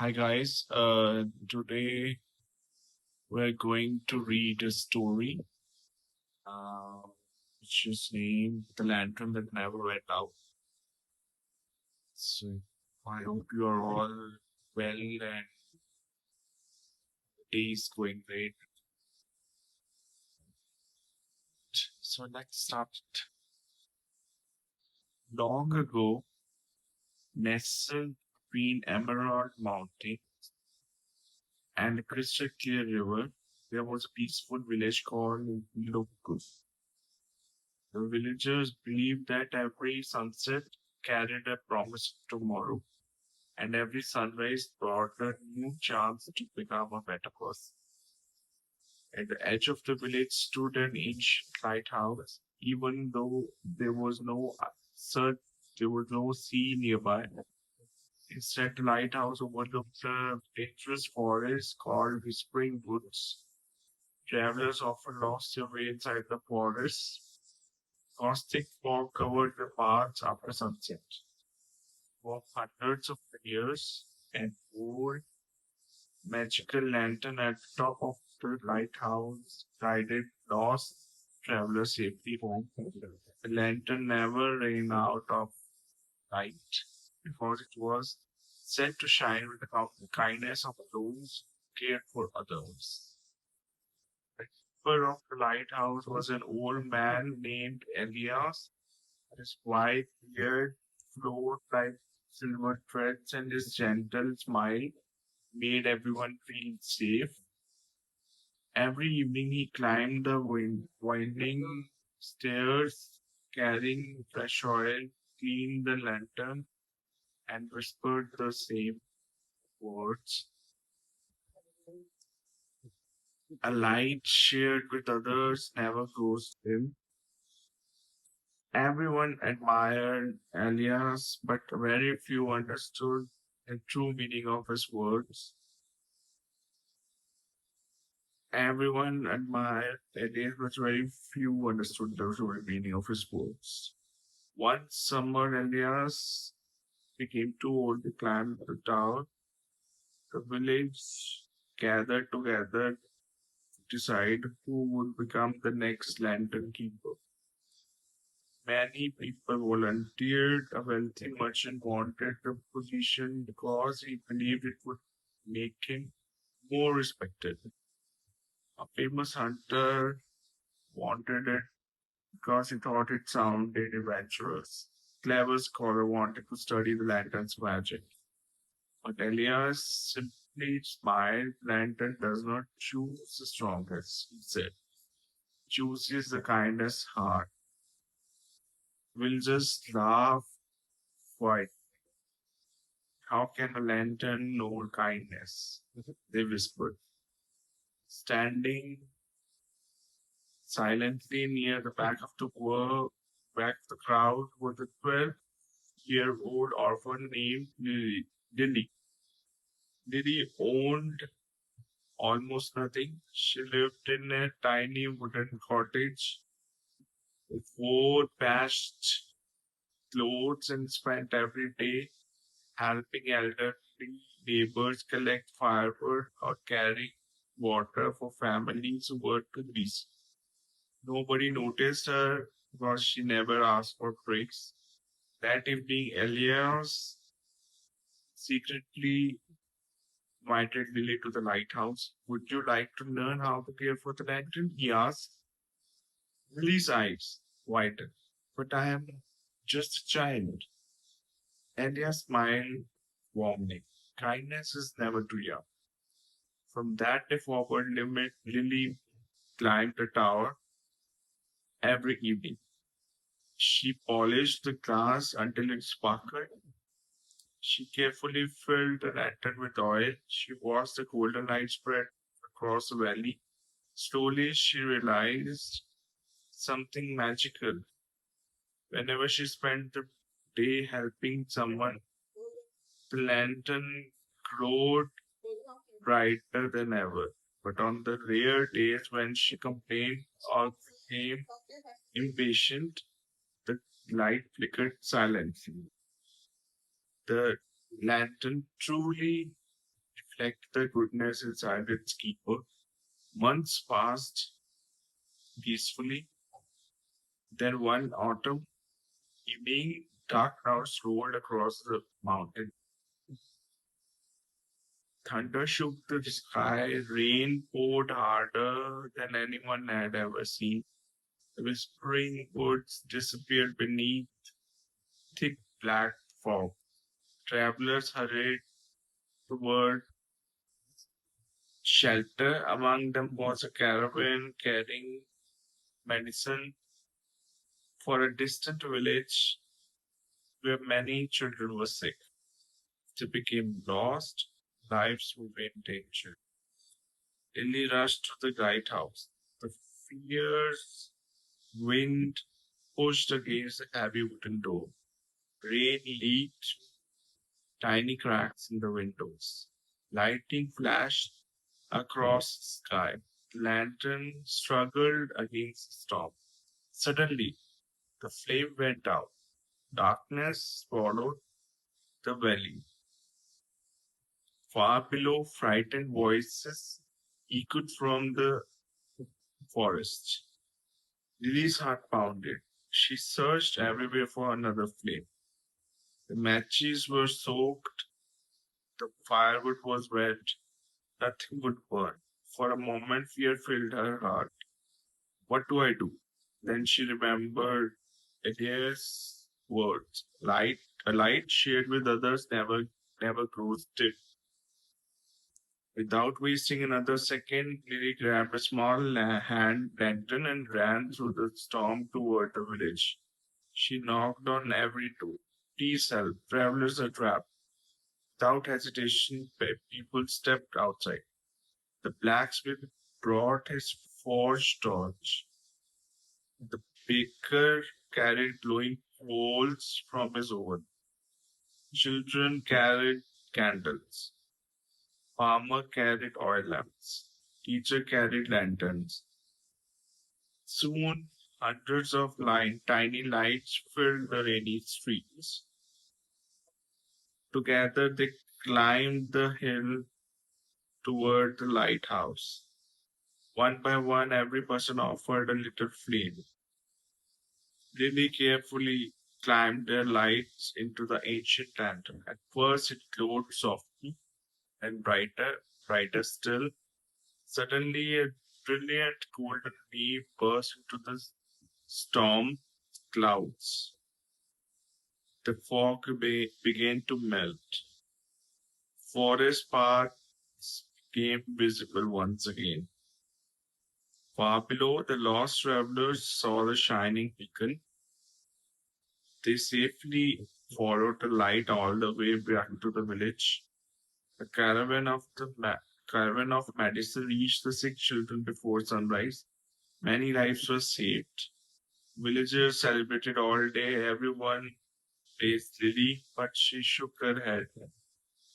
Hi guys, today we're going to read a story, uh, which is named The Lantern That Never Went Out. So I hope you are all well and the day is going great. So let's start. Long ago, nestled between Emerald Mountain and the crystal clear river, there was a peaceful village called Locus. The villagers believed that every sunset carried a promise of tomorrow, and every sunrise brought a new chance to become a better person. At the edge of the village stood an ancient lighthouse, even though sun, there was no sea nearby. Instead, the lighthouse overlooked a dangerous forest called Whispering Woods. Travelers often lost their way inside the forest. Caustic fog covered the paths after sunset. For hundreds of years, an old magical lantern at the top of the lighthouse guided lost travelers safely home. The lantern never ran out of light because it was set to shine with the kindness of those who cared for others. The keeper of the lighthouse was an old man named Elias. His white beard flowed like silver threads, and his gentle smile made everyone feel safe. Every evening he climbed the winding stairs, carrying fresh oil, cleaned the lantern, and whispered the same words. A light shared with others never grows dim. Everyone admired Elias, but very few understood the true meaning of his words. Everyone admired Elias, but very few understood the true meaning of his words. One summer, Elias became too old to climb the tower. The village gathered together to decide who would become the next lantern keeper. Many people volunteered. A wealthy merchant wanted the position because he believed it would make him more respected. A famous hunter wanted it because he thought it sounded adventurous. Clever scholar wanted to study the lantern's magic. But Elias simply smiled. Lantern does not choose the strongest, he said. Chooses the kindest heart. We'll just laugh quiet. How can a lantern know kindness? They whispered. Standing silently near the back of the crowd was a 12-year-old orphan named Lily. Lily owned almost nothing. She lived in a tiny wooden cottage with four patched clothes and spent every day helping elderly neighbors collect firewood or carry water for families who were too busy. Nobody noticed her because she never asked for praise. That evening, Elias secretly invited Lily to the lighthouse. Would you like to learn how to care for the lantern? He asked. Lily's eyes widened. But I am just a child. Elias smiled warmly. Kindness is never too young. From that day forward, Lily climbed the tower every evening. She polished the glass until it sparkled. She carefully filled the lantern with oil. She watched the golden light spread across the valley. Slowly, she realized something magical. Whenever she spent the day helping someone, the lantern glowed brighter than ever. But on the rare days when she complained or became impatient, the light flickered silently. The lantern truly reflect the goodness inside its keeper. Months passed peacefully. Then one autumn evening, dark clouds rolled across the mountain. Thunder shook the sky, rain poured harder than anyone had ever seen. The whispering woods disappeared beneath thick black fog. Travelers hurried toward shelter. Among them was a caravan carrying medicine for a distant village where many children were sick. They became lost, lives were in danger. Lily rushed to the lighthouse. The fierce wind pushed against the heavy wooden door. Rain leaked tiny cracks in the windows. Lightning flashed across the sky. The lantern struggled against the storm. Suddenly, the flame went out. Darkness swallowed the valley. Far below, frightened voices echoed from the forest. Lily's heart pounded. She searched everywhere for another flame. The matches were soaked, the firewood was wet, nothing would burn. For a moment, fear filled her heart. What do I do? Then she remembered Elias' words. A light shared with others never grows dim. Without wasting another second, Lily grabbed a small hand lantern and ran through the storm toward the village. She knocked on every door. Please help, travelers are trapped. Without hesitation, people stepped outside. The blacksmith brought his forged torch. The baker carried glowing coals from his oven. Children carried candles. Farmer carried oil lamps. Teacher carried lanterns. Soon, hundreds of tiny lights filled the rainy streets. Together, they climbed the hill toward the lighthouse. One by one, every person offered a little flame. Lily carefully climbed their lights into the ancient lantern. At first, it glowed softly and brighter still. Suddenly, a brilliant golden leaf burst into the storm clouds. The fog began to melt. Forest paths became visible once again. Far below, the lost travelers saw the shining beacon. They safely followed the light all the way back to the village. The caravan of medicine reached the sick children before sunrise. Many lives were saved. Villagers celebrated all day. Everyone praised Lily, but she shook her head.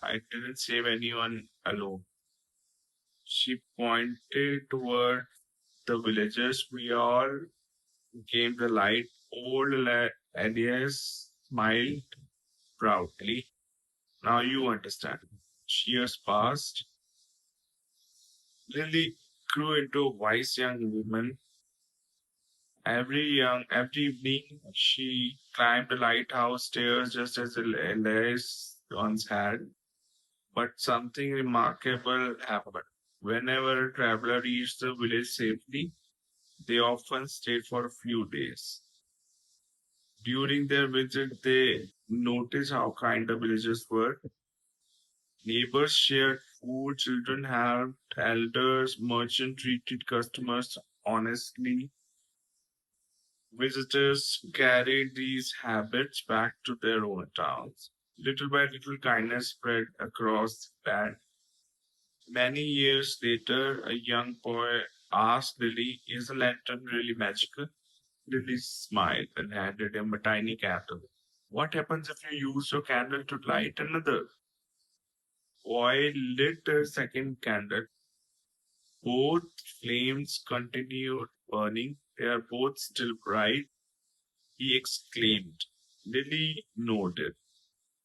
I didn't save anyone alone. She pointed toward the villagers. We all came the light. Old Elias smiled proudly. Now you understand. Years passed. Lily grew into a wise young woman. Every evening, she climbed the lighthouse stairs just as Elias once had. But something remarkable happened. Whenever a traveler reached the village safely, they often stayed for a few days. During their visit, they noticed how kind the villagers were. Neighbors shared food, children helped, elders, merchants treated customers honestly. Visitors carried these habits back to their own towns. Little by little, kindness spread across the land. Many years later, a young boy asked Lily, "Is a lantern really magical?" Lily smiled and handed him a tiny candle. "What happens if you use your candle to light another?" Boy lit a second candle. Both flames continued burning. They are both still bright, he exclaimed. Lily nodded.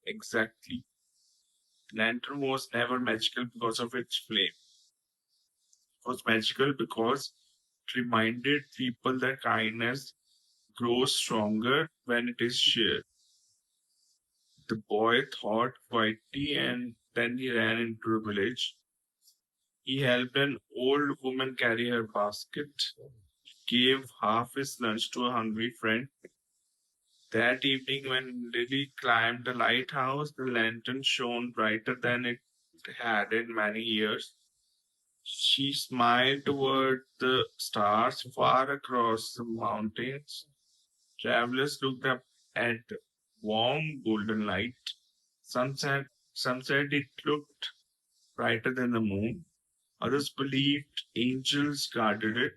Exactly. Lantern was never magical because of its flame. It was magical because it reminded people that kindness grows stronger when it is shared. The boy thought quietly and then he ran into a village. He helped an old woman carry her basket, gave half his lunch to a hungry friend. That evening, when Lily climbed the lighthouse, the lantern shone brighter than it had in many years. She smiled toward the stars far across the mountains. Travelers looked up at the warm golden light. Some said it looked brighter than the moon. Others believed angels guarded it.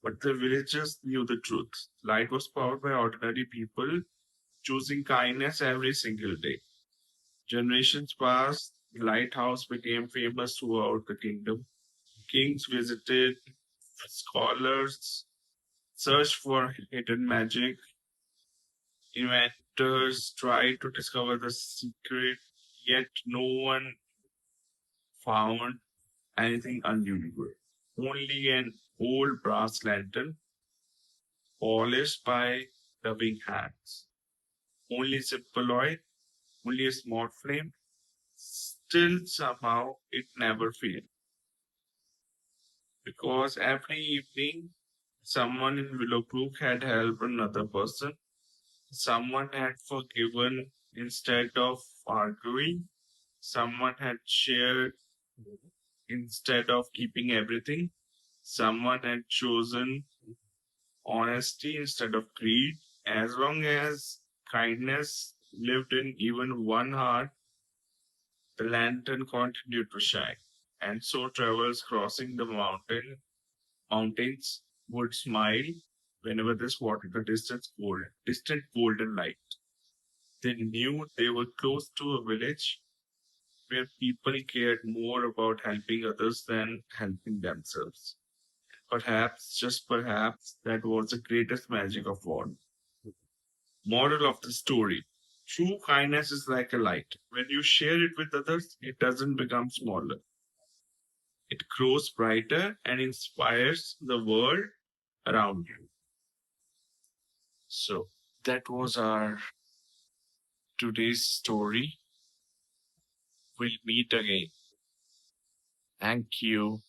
But the villagers knew the truth. Light was powered by ordinary people choosing kindness every single day. Generations passed, the lighthouse became famous throughout the kingdom. Kings visited, scholars searched for hidden magic, inventors tried to discover the secret, yet no one found anything unusual. Only an old brass lantern polished by loving hands. Only simple oil, only a small flame. Still, somehow, it never failed. Because every evening, someone in Willowbrook had helped another person. Someone had forgiven instead of arguing. Someone had shared instead of keeping everything. Someone had chosen honesty instead of greed. As long as kindness lived in even one heart, the lantern continued to shine. And so travelers crossing the mountains would smile whenever they spotted the distant golden light. They knew they were close to a village where people cared more about helping others than helping themselves. Perhaps, just perhaps, that was the greatest magic of all. Moral of the story. True kindness is like a light. When you share it with others, it doesn't become smaller. It grows brighter and inspires the world around you. So that was our today's story. We'll meet again. Thank you.